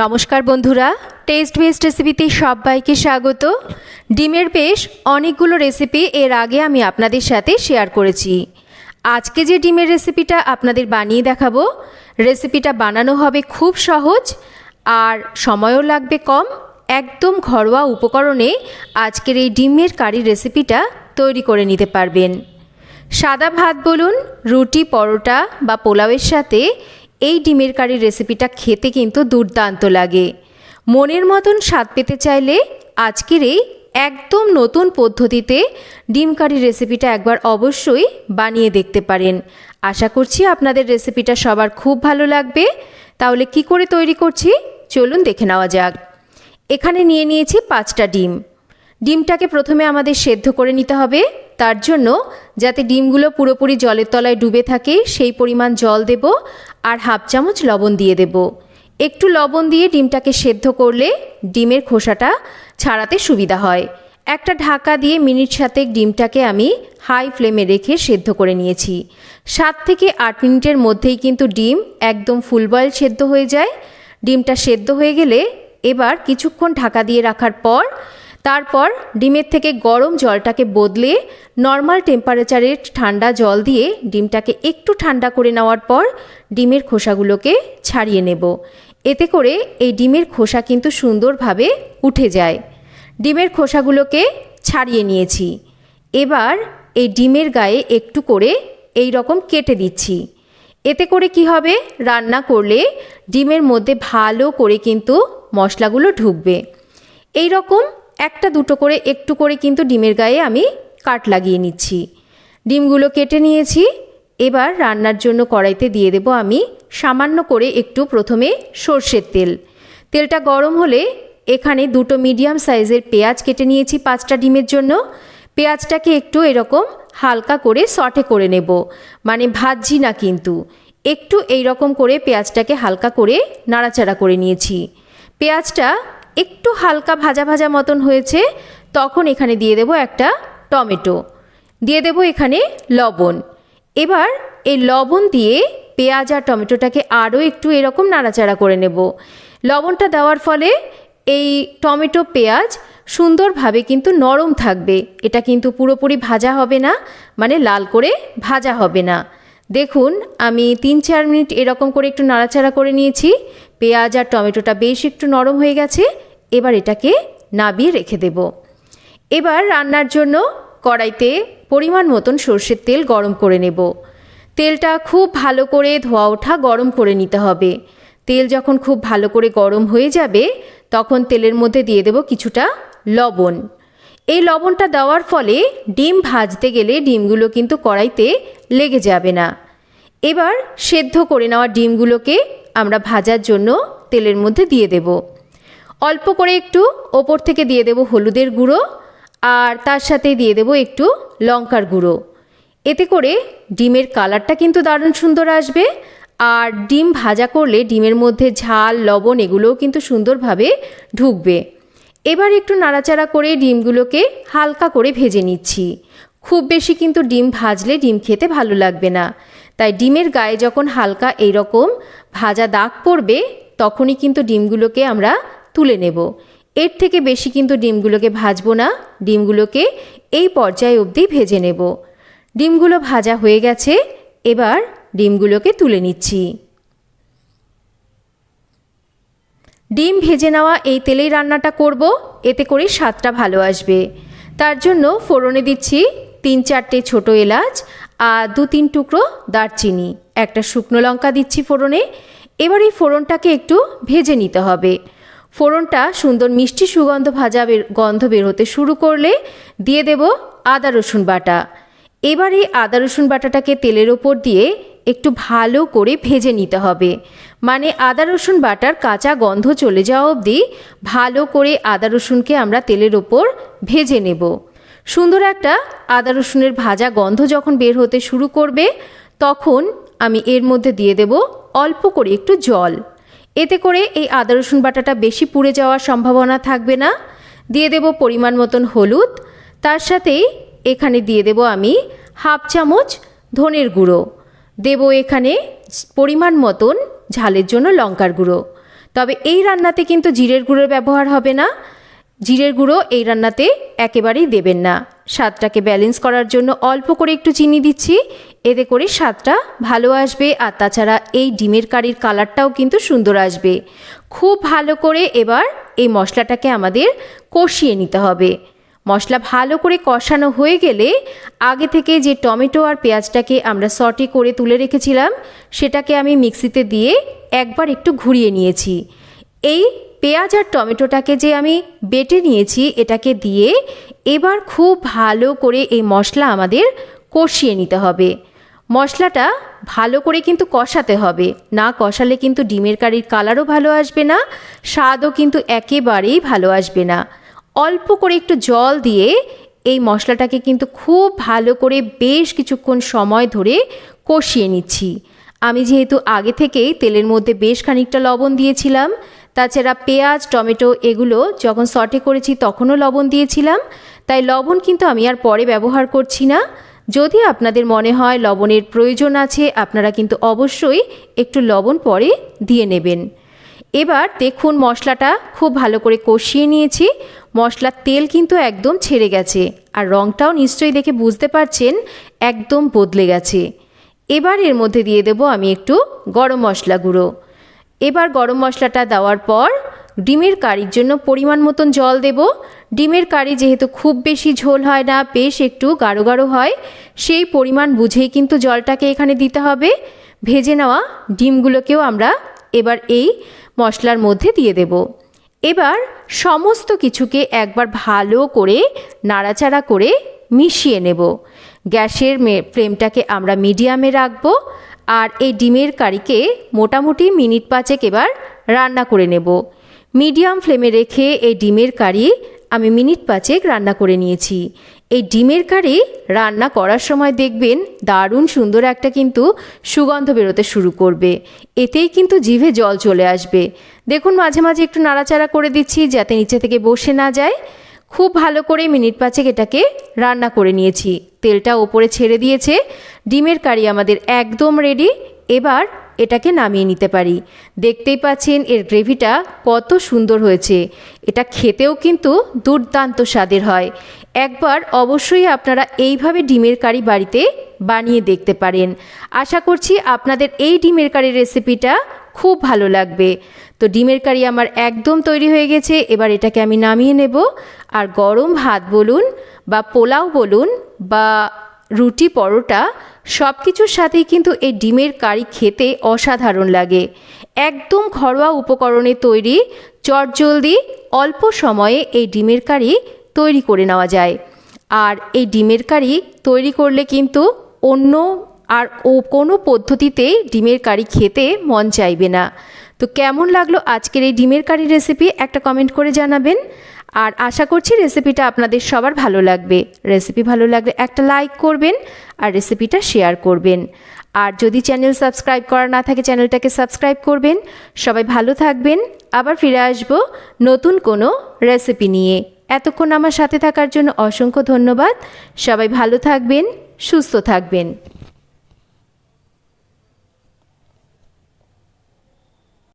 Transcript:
নমস্কার বন্ধুরা, test best রেসিপিতে সবাইকে স্বাগত। ডিমের বেশ অনেকগুলো রেসিপি এর আগে আমি আপনাদের সাথে শেয়ার করেছি। আজকে যে ডিমের রেসিপিটা আপনাদের বানিয়ে দেখাবো, রেসিপিটা বানানো হবে খুব সহজ আর সময়ও লাগবে কম। একদম ঘরোয়া উপকরণে আজকের এই ডিমের কারি রেসিপিটা তৈরি করে নিতে পারবেন। সাদা ভাত বলুন, রুটি, পরোটা বা পোলাওয়ের সাথে এই ডিমের কারির রেসিপিটা খেতে কিন্তু দুর্দান্ত লাগে। মনের মতন স্বাদ পেতে চাইলে আজকের এই একদম নতুন পদ্ধতিতে ডিম কারির রেসিপিটা একবার অবশ্যই বানিয়ে দেখতে পারেন। আশা করছি আপনাদের রেসিপিটা সবার খুব ভালো লাগবে। তাহলে কি করে তৈরি করছি চলুন দেখে নেওয়া যাক। এখানে নিয়ে নিয়েছি 5টা ডিম। ডিমটাকে প্রথমে আমাদের সেদ্ধ করে নিতে হবে। তার জন্য যাতে ডিমগুলো পুরোপুরি জলের তলায় ডুবে থাকে সেই পরিমাণ জল দেব আর হাফ চামচ লবণ দিয়ে দেব। একটু লবণ দিয়ে ডিমটাকে সেদ্ধ করলে ডিমের খোসাটা ছাড়াতে সুবিধা হয়। একটা ঢাকা দিয়ে মিনিট 7 ডিমটাকে আমি হাই ফ্লেমে রেখে সেদ্ধ করে নিয়েছি। 7 থেকে 8 মিনিটের মধ্যেই কিন্তু ডিম একদম ফুল বয়েল সেদ্ধ হয়ে যায়। ডিমটা সেদ্ধ হয়ে গেলে এবার কিছুক্ষণ ঢাকা দিয়ে রাখার পর তারপর ডিমের থেকে গরম জলটাকে বদলে নর্মাল টেম্পারেচারের ঠান্ডা জল দিয়ে ডিমটাকে একটু ঠান্ডা করে নেওয়ার পর ডিমের খোসাগুলোকে ছাড়িয়ে নেব। এতে করে এই ডিমের খোসা কিন্তু সুন্দরভাবে উঠে যায়। ডিমের খোসাগুলোকে ছাড়িয়ে নিয়েছি। এবার এই ডিমের গায়ে একটু করে এই রকম কেটে দিচ্ছি। এতে করে কি হবে, রান্না করলে ডিমের মধ্যে ভালো করে কিন্তু মশলাগুলো ঢুকবে। এই রকম একটা দুটো করে একটু করে কিন্তু ডিমের গায়ে আমি কাট লাগিয়ে নিচ্ছি। ডিমগুলো কেটে নিয়েছি। এবার রান্নার জন্য কড়াইতে দিয়ে দেব আমি সামান্য করে একটু প্রথমে সর্ষের তেল। তেলটা গরম হলে এখানে দুটো মিডিয়াম সাইজের পেঁয়াজ কেটে নিয়েছি 5টা ডিমের জন্য। পেঁয়াজটাকে একটু এরকম হালকা করে সটে করে নেব, মানে ভাজছি না কিন্তু, একটু এই রকম করে পেঁয়াজটাকে হালকা করে নাড়াচাড়া করে নিয়েছি। পেঁয়াজটা একটু হালকা ভাজা ভাজা মতন হয়েছে, তখন এখানে দিয়ে দেব একটা টমেটো, দিয়ে দেব এখানে লবণ। এবার এই লবণ দিয়ে পেঁয়াজ আর টমেটোটাকে আরও একটু এরকম নাড়াচাড়া করে নেব। লবণটা দেওয়ার ফলে এই টমেটো পেঁয়াজ সুন্দরভাবে কিন্তু নরম থাকবে। এটা কিন্তু পুরোপুরি ভাজা হবে না, মানে লাল করে ভাজা হবে না। দেখুন আমি 3-4 মিনিট এরকম করে একটু নাড়াচাড়া করে নিয়েছি। পেঁয়াজ আর টমেটোটা বেশ একটু নরম হয়ে গেছে। এবার এটাকে নাবিয়ে রেখে দেব। এবার রান্নার জন্য কড়াইতে পরিমাণ মতন সর্ষের তেল গরম করে নেব। তেলটা খুব ভালো করে ধোয়া ওঠা গরম করে নিতে হবে। তেল যখন খুব ভালো করে গরম হয়ে যাবে তখন তেলের মধ্যে দিয়ে দেব কিছুটা লবণ। এই লবণটা দেওয়ার ফলে ডিম ভাজতে গেলে ডিমগুলো কিন্তু কড়াইতে লেগে যাবে না। এবার সেদ্ধ করে নেওয়া ডিমগুলোকে আমরা ভাজার জন্য তেলের মধ্যে দিয়ে দেব। অল্প করে একটু ওপর থেকে দিয়ে দেব হলুদের গুঁড়ো আর তার সাথে দিয়ে দেব একটু লঙ্কার গুঁড়ো। এতে করে ডিমের কালারটা কিন্তু দারুণ সুন্দর আসবে। আর ডিম ভাজা করলে ডিমের মধ্যে ঝাল, লবণ এগুলোও কিন্তু সুন্দরভাবে ঢুকবে। এবার একটু নাড়াচাড়া করে ডিমগুলোকে হালকা করে ভেজে নিচ্ছি। খুব বেশি কিন্তু ডিম ভাজলে ডিম খেতে ভালো লাগবে না। তাই ডিমের গায়ে যখন হালকা এইরকম ভাজা দাগ পড়বে তখনই কিন্তু ডিমগুলোকে আমরা তুলে নেব। এর থেকে বেশি কিন্তু ডিমগুলোকে ভাজবো না, ডিমগুলোকে এই পর্যায়ে অবধি ভেজে নেব। ডিমগুলো ভাজা হয়ে গেছে, এবার ডিমগুলোকে তুলে নিচ্ছি। ডিম ভেজে নেওয়া এই তেলেই রান্নাটা করব, এতে করে স্বাদটা ভালো আসবে। তার জন্য ফোড়নে দিচ্ছি 3-4টে ছোটো এলাচ আর 2-3 টুকরো দারচিনি, একটা শুকনো লঙ্কা দিচ্ছি ফোড়নে। এবার এই ফোড়নটাকে একটু ভেজে নিতে হবে। ফোড়নটা সুন্দর মিষ্টি সুগন্ধ গন্ধ বের হতে শুরু করলে দিয়ে দেব আদা রসুন বাটা। এবার এই আদা রসুন বাটাটাকে তেলের ওপর দিয়ে একটু ভালো করে ভেজে নিতে হবে, মানে আদা রসুন বাটার কাঁচা গন্ধ চলে যাওয়া অবধি ভালো করে আদা রসুনকে আমরা তেলের ওপর ভেজে নেব। সুন্দর একটা আদা রসুনের ভাজা গন্ধ যখন বের হতে শুরু করবে তখন আমি এর মধ্যে দিয়ে দেব অল্প করে একটু জল। এতে করে এই আদা রসুন বাটাটা বেশি পুড়ে যাওয়ার সম্ভাবনা থাকবে না। দিয়ে দেব পরিমাণ মতন হলুদ, তার সাথেই এখানে দিয়ে দেব আমি হাফ চামচ ধনের গুঁড়ো, দেব এখানে পরিমাণ মতন ঝালের জন্য লঙ্কার গুঁড়ো, তবে এই রান্নাতে কিন্তু জিরের গুঁড়োর ব্যবহার হবে না। জিরের গুঁড়ো এই রান্নাতে একেবারেই দেবেন না। স্বাদটাকে ব্যালেন্স করার জন্য অল্প করে একটু চিনি দিচ্ছি, এতে করে স্বাদটা ভালো আসবে। আর তাছাড়া এই ডিমের কারির কালারটাও কিন্তু সুন্দর আসবে। খুব ভালো করে এবার এই মশলাটাকে আমাদের কষিয়ে নিতে হবে। মশলা ভালো করে কষানো হয়ে গেলে আগে থেকে যে টমেটো আর পেঁয়াজটাকে আমরা সটে করে তুলে রেখেছিলাম সেটাকে আমি মিক্সিতে দিয়ে একবার একটু ঘুরিয়ে নিয়েছি। এই পেঁয়াজ আর টমেটোটাকে যে আমি বেটে নিয়েছি এটাকে দিয়ে এবার খুব ভালো করে এই মশলা আমাদের কষিয়ে নিতে হবে। মশলাটা ভালো করে কিন্তু কষাতে হবে, না কষালে কিন্তু ডিমের কারির কালারও ভালো আসবে না, স্বাদও কিন্তু একেবারেই ভালো আসবে না। অল্প করে একটু জল দিয়ে এই মশলাটাকে কিন্তু খুব ভালো করে বেশ কিছুক্ষণ সময় ধরে কষিয়ে নিচ্ছি। আমি যেহেতু আগে থেকেই তেলের মধ্যে বেশ খানিকটা লবণ দিয়েছিলাম, তাছাড়া পেঁয়াজ টমেটো এগুলো যখন সটে করেছি তখনও লবণ দিয়েছিলাম, তাই লবণ কিন্তু আমি আর পরে ব্যবহার করছি না। যদি আপনাদের মনে হয় লবণের প্রয়োজন আছে আপনারা কিন্তু অবশ্যই একটু লবণ পরে দিয়ে নেবেন। এবার দেখুন মশলাটা খুব ভালো করে কষিয়ে নিয়েছি, মশলার তেল কিন্তু একদম ছেড়ে গেছে আর রঙটাও নিশ্চয়ই দেখে বুঝতে পারছেন একদম বদলে গেছে। এবার এর মধ্যে দিয়ে দেব আমি একটু গরম মশলা গুঁড়ো। এবার গরম মশলাটা দেওয়ার পর ডিমের কারির জন্য পরিমাণ মতন জল দেব। ডিমের কারি যেহেতু খুব বেশি ঝোল হয় না, বেশ একটু গাঢ় গাঢ় হয়, সেই পরিমাণ বুঝেই কিন্তু জলটাকে এখানে দিতে হবে। ভেজে নেওয়া ডিমগুলোকেও আমরা এবার এই মশলার মধ্যে দিয়ে দেব। এবার সমস্ত কিছুকে একবার ভালো করে নাড়াচাড়া করে মিশিয়ে নেব। গ্যাসের ফ্লেমটাকে আমরা মিডিয়ামে রাখবো আর এই ডিমের কারিকে মোটামুটি মিনিট 5 এবার রান্না করে নেব। মিডিয়াম ফ্লেমে রেখে এই ডিমের কারি আমি মিনিট 5 রান্না করে নিয়েছি। এই ডিমের কারি রান্না করার সময় দেখবেন দারুণ সুন্দর একটা কিন্তু সুগন্ধ বেরোতে শুরু করবে, এতেই কিন্তু জিভে জল চলে আসবে। দেখুন মাঝে মাঝে একটু নাড়াচাড়া করে দিচ্ছি যাতে নিচে থেকে বসে না যায়। খুব ভালো করে মিনিট 5 এটাকে রান্না করে নিয়েছি, তেলটা ওপরে ছেড়ে দিয়েছে। ডিমের কারি আমাদের একদম রেডি। এবার এটাকে নামিয়ে নিতে পারি। দেখতেই পাচ্ছেন এর গ্রেভিটা কত সুন্দর হয়েছে, এটা খেতেও কিন্তু দুর্দান্ত স্বাদের হয়। একবার অবশ্যই আপনারা এইভাবে ডিমের কারি বাড়িতে বানিয়ে দেখতে পারেন। আশা করছি আপনাদের এই ডিমের কারির রেসিপিটা খুব ভালো লাগবে। তো ডিমের কারি আমার একদম তৈরি হয়ে গেছে, এবার এটাকে আমি নামিয়ে নেব। আর গরম ভাত বলুন বা পোলাও বলুন বা রুটি পরোটা সব কিছুর সাথেই কিন্তু এই ডিমের কারি খেতে অসাধারণ লাগে। একদম ঘরোয়া উপকরণে তৈরি, চটজলদি অল্প সময়ে এই ডিমের কারি তৈরি করে নেওয়া যায়। আর এই ডিমের কারি তৈরি করলে কিন্তু অন্য আর কোনো পদ্ধতিতেই ডিমের কারি খেতে মন চাইবে না। তো কেমন লাগলো আজকের এই ডিমের কারি রেসিপি একটা কমেন্ট করে জানাবেন। আর আশা করছি রেসিপিটা আপনাদের সবার ভালো লাগবে। রেসিপি ভালো লাগলে একটা লাইক করবেন আর রেসিপিটা শেয়ার করবেন। আর যদি চ্যানেল সাবস্ক্রাইব করা না থাকে চ্যানেলটাকে সাবস্ক্রাইব করবেন। সবাই ভালো থাকবেন, আবার ফিরে আসব নতুন কোনো রেসিপি নিয়ে। এতক্ষণ আমার সাথে থাকার জন্য অসংখ্য ধন্যবাদ। সবাই ভালো থাকবেন, সুস্থ থাকবেন।